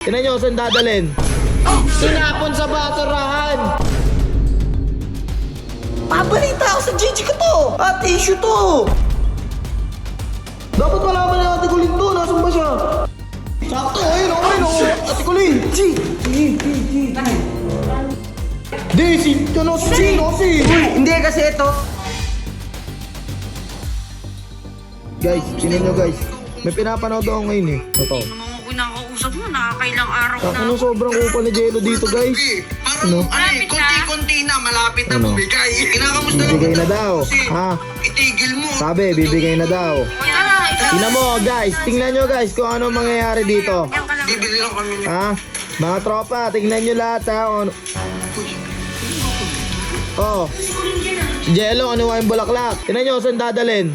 Tingnan nyo saan dadalhin. Sinapon sa basurahan. Pabalita ako sa GG ko to! At issue to! Dapat malaman na Ate Kulin to. Nasaan ba siya? Sakto, ayun, ayun, Ate Kulin. G! Di, si Uy, hindi kasi ito. Guys, tingnan nyo guys. May pinapanood ako ngayon eh. Ito. Kinakausap mo, nakakailang araw na. Ano sobrang upa ni Jello dito guys? Ano? Konti-konti na, malapit na Ano? bumigay. Kinakamusta Bibigay na daw. Ha? Itigil mo. Sabi, bibigay na daw. Tingnan mo guys, tingnan nyo guys kung ano mangyayari dito. Bibili lang kami niya. Ha? Mga tropa, tingnan nyo lahat ha. Oh. Si Jello, ano yung bulaklak? Tingnan nyo saan dadalhin.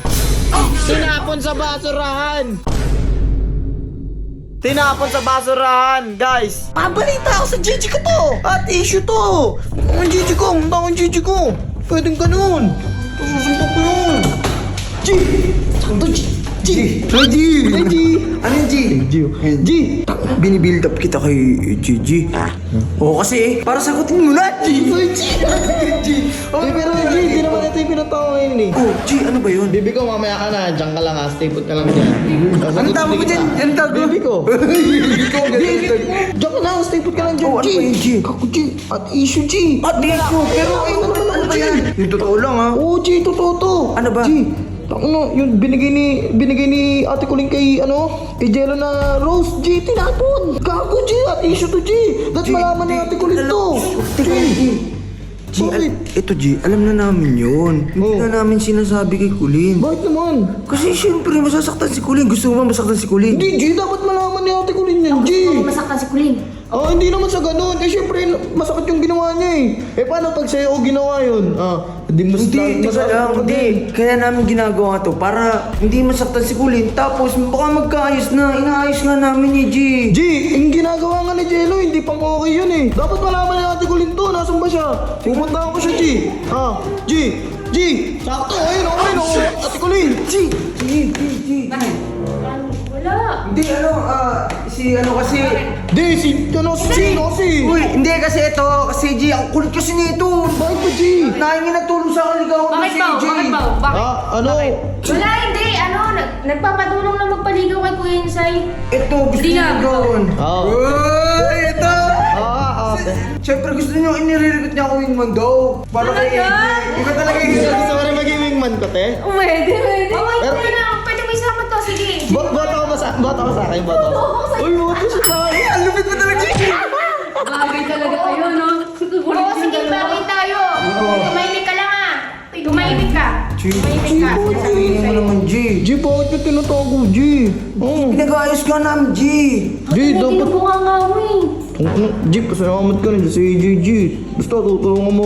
Tinapon sa basurahan. Tinapon sa basurahan, guys. Pabalita ako sa GG ko to! At issue to! Ang GG ko! Ang GG ko! Pwedeng ganun! Susumpok ko yun! G! Sakto G! G! G! G! Ano yung G? G! Binibuild up kita kay GG. Oo kasi para sagutin mo na G! G! G! Pero G, di naman ito yung pinatawa ngayon eh. Oh, G, ano ba yun? Bibi ko, mamaya ka na. Diyan ka lang ha. Stay put ka lang dyan. Anong tawag mo dyan? Anong tawag mo? Bibi ko. Bibi ko, ganun. Diyan ka na. Stay put ka lang dyan. Oh, ano ba yung G? Kako G. At issue G. At issue, pero Ayun na naman ako G. yung totoo lang ha. Oo G, totoo to. Ano ba? G. Ano, yung binigay ni Ate Kuling kay kay Jello na Rose G, tinapon. Gago G, at issue to G. That's malaman ni Ate Kuling to. Teka, G. G, ito G, alam na namin yun. Hindi na namin sinasabi kay Kulin. Bakit naman? Kasi siyempre masasaktan si Kulin. Gusto mo ba masaktan si Kulin? Hindi G, dapat malaman ni Ate Kuling yan G. Masaktan si Kulin. Oh, hindi naman sa ganun. Eh, syempre, masakit yung ginawa niya eh. Eh, paano pag sa'yo ginawa yun? Hindi Teka lang, hindi. Kaya namin ginagawa to para hindi masaktan si Kulin. Tapos baka magkaayos na. Inaayos nga namin ni G. G, yung ginagawa nga ni Jello, hindi pang okay yun eh. Dapat malaman ni Ate Kulin to. Nasaan ba siya? Pupunta ako siya, G. G, G. Sakto, ayun, Ate Kulin. G. G. Wala. Hindi, si kasi... Di, si Uy, hindi kasi ito. Kasi G, ang kulit kasi nito. Bakit ba, G? Nahingi ng tulong sa akin, ligaw Bakit si ba? G. Bakit ba? Bakit? Ano? Wala, hindi. Nagpapatulong lang magpaligaw kay Kuya Insay. Ito, gusto Hindi niyo nga. ligawan. Oo. Uy, ito. Okay. Siyempre gusto niyo inire-recruit niya ako wingman daw. Para kay AJ. Iba talaga yung Gusto mo rin maging wingman ko, te? Pwede. Oh, wait, Pero- pwede na. Pwede mo isama to. Sige. Boto ko sa akin, boto. Uy, boto siya sa akin. Ang lupit mo talaga, G. Bagay talaga kayo, no? Oo, sige, bagay tayo. Tumahimik ka lang, ah. Tumahimik ka. Tumahimik ka. Sabihin mo naman, G. G, bakit yung tinatago, G? Oo. Pinag-ayos ka namin, G. G, dapat... Tinubungan nga mo eh. G, pasalamat ka rin sa G. Basta tutulungan mo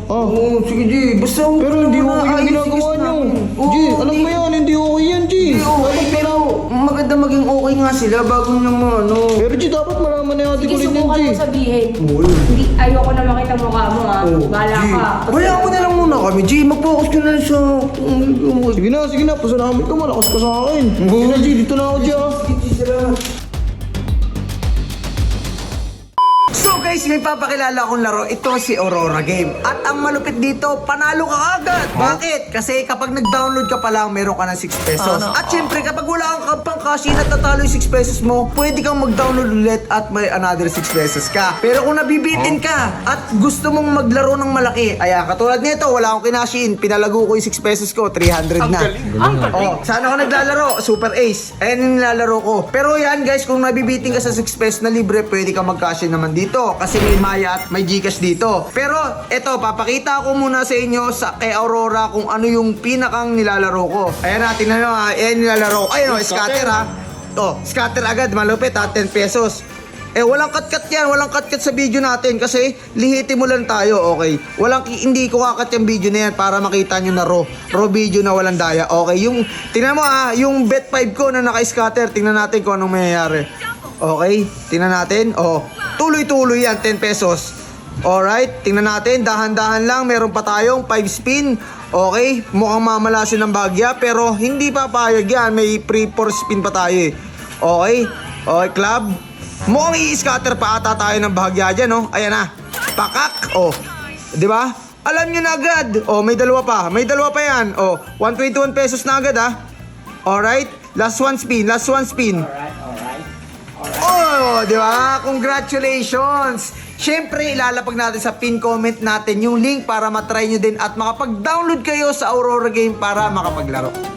ako, Oo, sige, G. Basta Pero hindi okay yung ayos ginagawa niyo. namin. G, alam mo yan, hindi okay yan, G. Hindi okay, pero maganda maging okay nga sila bago naman, ano. Pero G, dapat malaman na Ate Sige, Kulin yan, subukan G. mo sabihin. Hindi, ayoko na makita mukha mo, ha? Bahala G. ka. Wala mo na lang muna kami, G. Mag-focus ka na lang sa... Sige na, pasalamat ka, malakas ka sa akin. Sige na, G, dito na ako, G, So guys, may papakilala akong laro. Ito si Aurora Game. At ang malupit dito, panalo ka agad. Bakit? Kasi kapag nag-download ka pa lang, meron ka ng 6 pesos. At syempre, kapag wala kang pang cash in at tatalo yung 6 pesos mo, pwede kang mag-download ulit at may another 6 pesos ka. Pero kung nabibitin ka at gusto mong maglaro ng malaki, ayan, katulad nito, wala akong kinash in, pinalago ko yung 6 pesos ko, 300 na. Oh, sana ako naglalaro, Super Ace. Ayan yung nilalaro ko. Pero yan guys, kung nabibitin ka sa 6 pesos na libre, pwede kang mag-cash in naman dito. Kasi may Maya at may Gcash dito. Pero eto, papakita ko muna sa inyo sa kay Aurora kung ano yung pinakang nilalaro ko. Ayan natin na ha. Ayan nilalaro ko. Ayan o, scatter ha. Oh, scatter agad, malupit ha, 10 pesos. Walang cut-cut yan, walang cut-cut sa video natin kasi lihitin mo lang tayo, okay? Hindi ko kakat yung video na yan para makita nyo na raw video na walang daya, okay? Tingnan mo ha, yung bet 5 ko na naka-scatter, tingnan natin kung anong mangyayari. Okay, tingnan natin, tuloy-tuloy yan, 10 pesos. Alright, tingnan natin, dahan-dahan lang, meron pa tayong 5 spin. Okay, mukhang mamalasin ng bagya, pero hindi papayag yan, may free 4 spin pa tayo eh. Okay, club. Mukhang i-scatter pa ata tayo ng bahagya dyan, no? Ayan na. Pakak. Oh. Di ba? Alam nyo na agad. Oh, may dalawa pa. May dalawa pa yan. Oh, 121 pesos na agad, ha? Alright. Last one spin. Last one spin. Oh, di ba? Congratulations! Siyempre, ilalapag natin sa pin comment natin yung link para matry nyo din at makapag-download kayo sa Aurora Game para makapaglaro.